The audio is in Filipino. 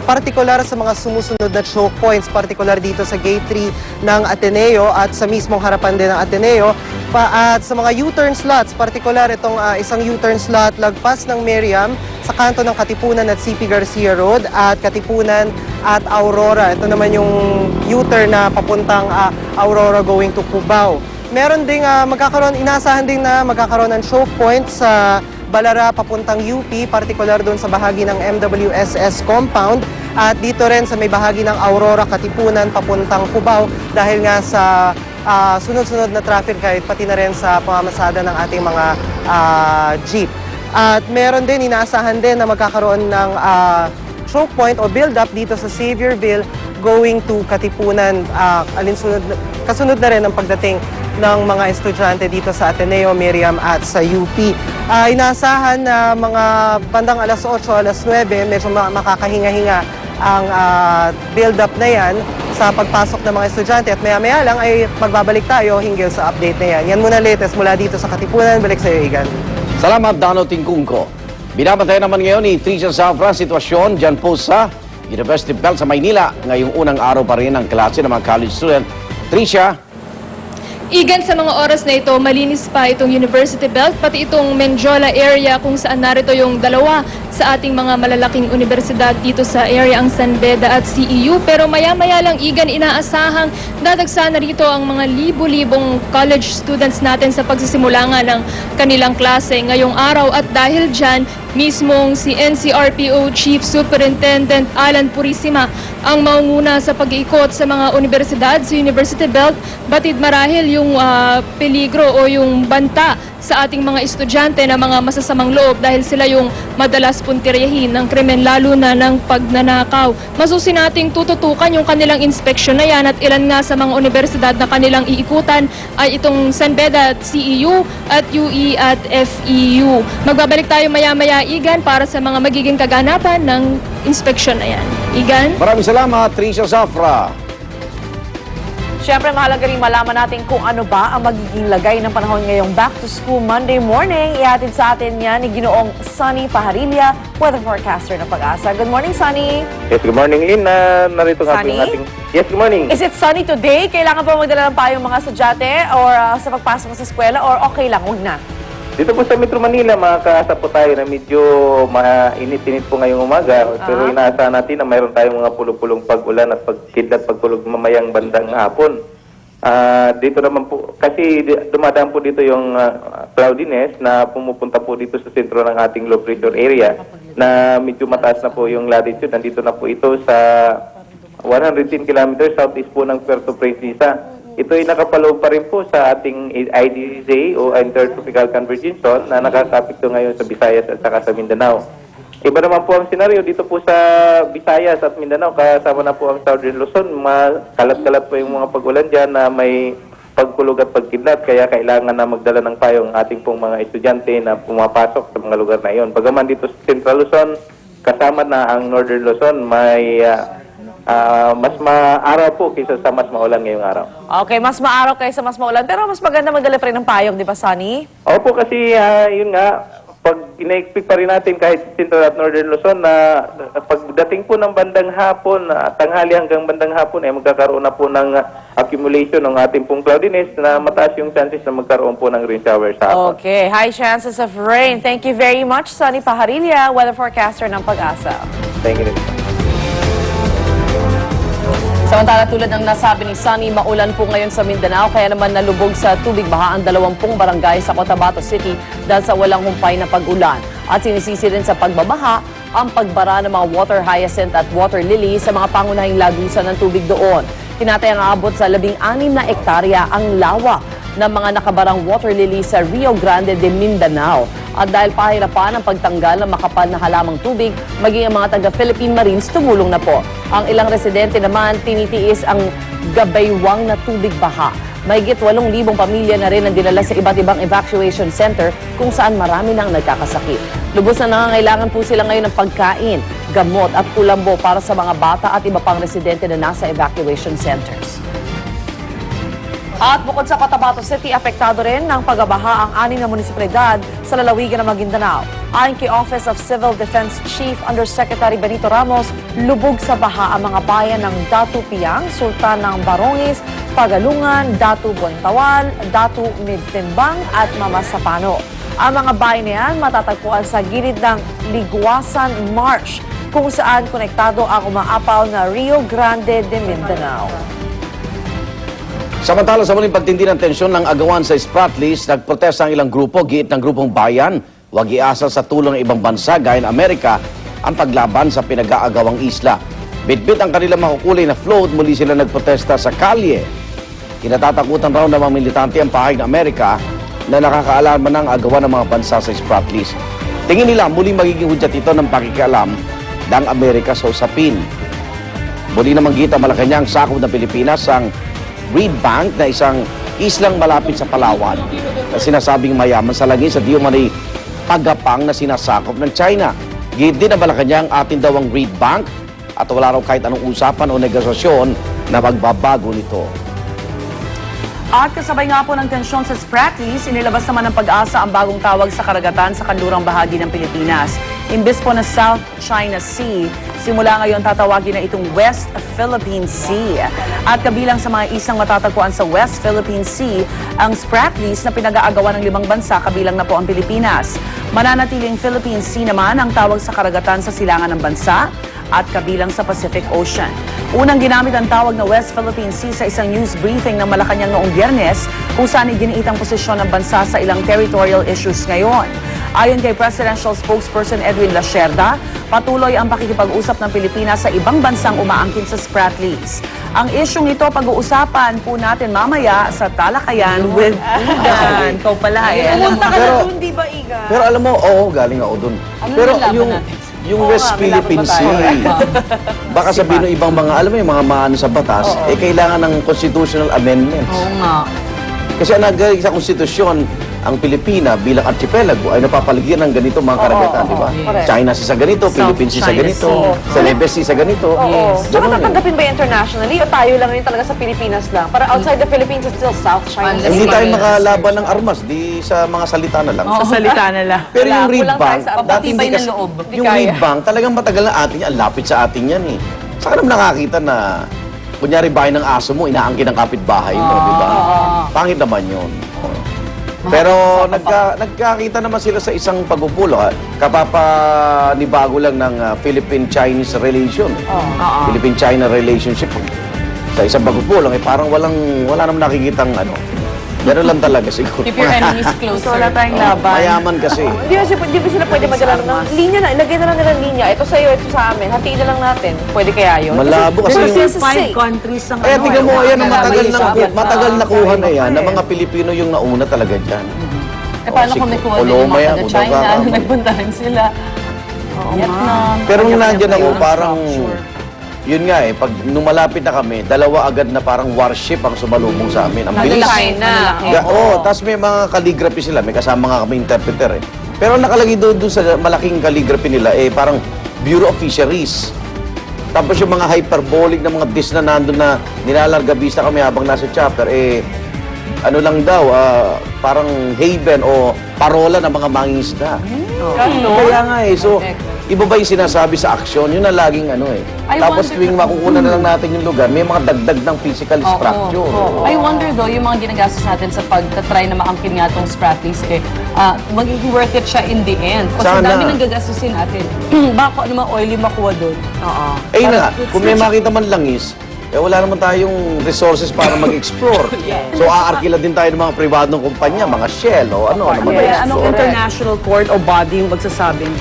partikular sa mga sumusunod na choke points, partikular dito sa Gate 3 ng Ateneo at sa mismong harapan din ng Ateneo. At sa mga U-turn slots, partikular itong isang U-turn slot lagpas ng Miriam sa kanto ng Katipunan at CP Garcia Road at Katipunan at Aurora. Ito naman yung U-turn na papuntang Aurora going to Cubao. Meron ding inaasahan din na magkakaroon ng choke points sa Balara papuntang UP, partikular doon sa bahagi ng MWSS compound at dito rin sa may bahagi ng Aurora Katipunan papuntang Cubao dahil nga sa sunod-sunod na traffic light pati na rin sa pamamasada ng ating mga jeep. At meron din, inaasahan din na magkakaroon ng choke point o build-up dito sa Xavierville going to Katipunan. Kasunod na rin ang pagdating ng mga estudyante dito sa Ateneo, Miriam at sa UP. Inaasahan na mga bandang alas 8, alas 9, medyo makakahinga-hinga ang build-up na yan sa pagpasok ng mga estudyante at maya-maya lang ay magbabalik tayo hinggil sa update na yan. Yan muna latest mula dito sa Katipunan. Balik sa iyo, Igan. Salamat, Dano Tingkungko. Binabantayan naman ngayon ni Tricia Zafra sitwasyon dyan po sa University Belt sa Maynila. Ngayong unang araw pa rin ang klase ng mga college student. Tricia. Igan, sa mga oras na ito, malinis pa itong University Belt, pati itong Menjola area kung saan narito yung dalawa sa ating mga malalaking universidad dito sa area, ang San Beda at CEU. Pero maya-maya lang, Igan, inaasahang dadagsa na rito ang mga libo-libong college students natin sa pagsisimula nga ng kanilang klase ngayong araw. At dahil dyan, mismong si NCRPO Chief Superintendent Alan Purisima ang maunguna sa pag-iikot sa mga universidad sa University Belt, batid marahil yung peligro o yung banta sa ating mga estudyante na mga masasamang loob dahil sila yung madalas puntiryahin ng krimen, lalo na ng pagnanakaw. Masusin nating tututukan yung kanilang inspeksyon na yan at ilan nga sa mga universidad na kanilang iikutan ay itong San Beda at CEU at UE at FEU. Magbabalik tayo maya-maya, Igan, para sa mga magiging kaganapan ng inspeksyon na yan. Igan? Maraming salamat, Tricia Zafra. Siyempre, mahalaga rin malaman natin kung ano ba ang magiging lagay ng panahon ngayong Back to School Monday morning. Ihatid sa atin yan ni Ginoong Sunny Paharilla, weather forecaster ng Pag-asa. Good morning, Sunny. Yes, good morning, Lynn. Narito nga Sunny? ating... Yes, good morning. Is it sunny today? Kailangan pa magdala ng payong mga estudyante or sa pagpasok sa eskwela or okay lang, huwag na? Dito po sa Metro Manila, makakaasa po tayo na medyo mainit-init po ngayong umaga. Pero inaasahan natin na mayroon tayong mga pulong-pulong pag-ulan at pagkidlat pagkulog mamayang bandang hapon. Dito naman po, kasi dumadaan po dito yung cloudiness na pumupunta po dito sa sentro ng ating low pressure area na medyo mataas na po yung latitude. Nandito na po ito sa 110 kilometers southeast po ng Puerto Princesa. Ito ay nakapaloob pa rin po sa ating IDZ o Intertropical Convergence Zone na nakakapit ngayon sa Visayas at saka sa Mindanao. Iba naman po ang senaryo dito po sa Visayas at Mindanao, kasama na po ang Southern Luzon. Kalat-kalat po yung mga pag-ulan dyan na may pagkulog at pagkidlat, kaya kailangan na magdala ng payong ating pong mga estudyante na pumapasok sa mga lugar na iyon. Bagaman dito sa Central Luzon, kasama na ang Northern Luzon, may mas maaraw po kaysa sa mas maulan ngayong araw. Okay, mas maaraw kaysa mas maulan. Pero mas maganda magdala pa rin ng payong, di ba, Sunny? Opo, kasi yun nga, pag ina-expect pa rin natin kahit Central at Northern Luzon na pagdating po ng bandang hapon, tanghali hanggang bandang hapon, ay magkakaroon na po ng accumulation ng ating pong cloudiness na mataas yung chances na magkaroon po ng rain shower sa hapon. Okay, high chances of rain. Thank you very much, Sunny Paharilla, weather forecaster ng Pag-asa. Thank you. Samantala, tulad ng nasabi ni Sunny, maulan po ngayon sa Mindanao, kaya naman nalubog sa tubig baha ang 20 barangay sa Cotabato City dahil sa walang humpay na pag-ulan. At sinisisi rin sa pagbabaha ang pagbara ng mga water hyacinth at water lily sa mga pangunahing lagusan ng tubig doon. Tinatayang aabot sa 16 na ektarya ang lawa ng mga nakabarang water lily sa Rio Grande de Mindanao. At dahil pahirapan ang pagtanggal ng makapal na halamang tubig, maging ang mga taga-Philippine Marines tumulong na po. Ang ilang residente naman tinitiis ang gabaywang na tubig baha. Mahigit 8,000 pamilya na rin ang dinala sa iba't ibang evacuation center kung saan marami nang nagkakasakit. Lubos na nangangailangan po sila ngayon ng pagkain, gamot at kulambo para sa mga bata at iba pang residente na nasa evacuation centers. At bukod sa Cotabato City, apektado rin ng pagbabaha ang 6 na munisipalidad sa lalawigan ng Maguindanao. Ayon kay Office of Civil Defense Chief Undersecretary Benito Ramos, Lubog sa baha ang mga bayan ng Datu Piang, Sultan ng Barongis, Pagalungan, Datu Buentawal, Datu Migtimbang at Mamasapano. Ang mga bayan na yan matatagpuan sa gilid ng Liguasan Marsh, kung saan konektado ang umaapaw na Rio Grande de Mindanao. Samantala sa muling pagtindi ng tensyon ng agawan sa Spratlys, nagprotesta ang ilang grupo, giit ng grupong bayan, huwag iasa sa tulong ng ibang bansa gaya ng Amerika ang paglaban sa pinag-aagawang isla. Bitbit ang kanilang makukulay na float, muli sila nagprotesta sa kalye. Kinatatakutan raw ng mga militante ang pahayag ng Amerika na nakakaalarma ng agawan ng mga bansa sa Spratlys. Tingin nila muling magiging hudyat ito ng pakikialam ng Amerika sa usapin. Muli namang gita Malacanang sakop ng Pilipinas ang Reed Bank na isang islang malapit sa Palawan na sinasabing mayaman sa langis sa di umano'y pagapang na sinasakop ng China. Gid din ang Malacanang atin daw ang Reed Bank at wala raw kahit anong usapan o negosasyon na magbabago nito. At kasabay nga po ng tensyon sa Spratlys, inilabas naman ng Pag-asa ang bagong tawag sa karagatan sa kanlurang bahagi ng Pilipinas. Imbes po na South China Sea, simula ngayon tatawagin na itong West Philippine Sea. At kabilang sa mga isang matatagpuan sa West Philippine Sea, ang Spratlys na pinag-aagawan ng 5 bansa, kabilang na po ang Pilipinas. Mananatiling Philippine Sea naman ang tawag sa karagatan sa silangan ng bansa at kabilang sa Pacific Ocean. Unang ginamit ang tawag na West Philippine Sea sa isang news briefing ng Malacanang noong Biyernes, kung saan iginiit ang posisyon ng bansa sa ilang territorial issues ngayon. Ayon kay Presidential Spokesperson Edwin Lacerda, patuloy ang pakikipag-usap ng Pilipinas sa ibang bansang umaangkin sa Spratlys. Ang isyong ito pag-uusapan po natin mamaya sa Talakayan with Igan. Ikaw pala eh. Pumunta ka na Pero- dun, di ba, Iga? Pero alam mo, oo, galing ako dun. Pero yung West Philippine Sea, baka sabihin ng ibang mga, alam mo yung mga maano sa batas, kailangan ng constitutional amendments. Oo nga. Kasi ang nagaling sa konstitusyon, ang Pilipina bilang archipelago ay napapaligyan ng ganito mga karagatan, di ba? correct. China Sea sa ganito, Philippines Sea sa China ganito, Sea. Celebes Sea sa ganito. So, Ganun eh. matatanggapin ba internationally o tayo lang rin talaga sa Pilipinas lang? Para outside the Philippines, it's still South China. Unless Hindi Sea. tayo makalaban ng armas, di sa mga salita na lang. Sa salita nila. Pero yung Reed kulang Bank, tayo sa dati patibay hindi ng kasi, loob. yung Reed Bank, talagang matagal na atin yan, ang lapit sa atin yan eh. Saka naman nakakita na, kunyari bahay ng aso mo, inaangkin ng kapitbahay mo, di ba? Pangit naman yun. Pero nagkakita naman sila sa isang pagpupulo. Kapapanibago lang ng Philippine-Chinese relation. Philippine-China relationship. Sa isang pagpupulo, parang wala naman nakikitang ano. Gano'n lang talaga siguro. Keep your enemies closer. Wala tayong laban. Mayaman kasi. Di ba sila pwede magdala ng linya na? Ilagay na lang nila linya. Ito sa'yo, ito sa amin. Hatiin na lang natin. Pwede kaya yun? Malabo kasi Kasi yung... 5 countries ang Kaya tingnan mo, ayan, ang Malaysia, matagal na kuha na yan, na mga Pilipino yung nauna talaga dyan. Eh, paano kung may kuha din yung Olomaya, mga taga-China, Udagaka. nagpunta rin sila. Vietnam. Pero nung nandyan ako, Kanya-kanya parang... structure. Yun nga eh, pag nung malapit na kami, 2 agad na parang warship ang sumalubong sa amin. Ang bilis. China. Tapos may mga calligraphy sila, may kasama nga kami interpreter eh. Pero nakalagay doon sa malaking calligraphy nila, parang Bureau of Fisheries. Tapos yung mga hyperbolic na mga dis na nandun na nilalargabista kami habang nasa chapter, ano lang daw, parang haven o parola ng mga mangingisda. Kaya nga so, iba ba yung sinasabi sa aksyon? Yun na laging ano Tapos tuwing makukuha na lang natin yung lugar, may mga dagdag ng physical structure. I wonder though, yung mga ginagastos natin sa pagtatry na maangkin nga itong Spratlys, magiging worth it siya in the end. Kasi Sana. dami nang gagastusin natin. Bako ano mga oily makuha doon. Na, kung may makita man langis, wala naman tayong resources para mag-explore. So, aarkila din tayo ng mga pribadong kumpanya, mga Shell o ano. Anong international court o body yung magsasabing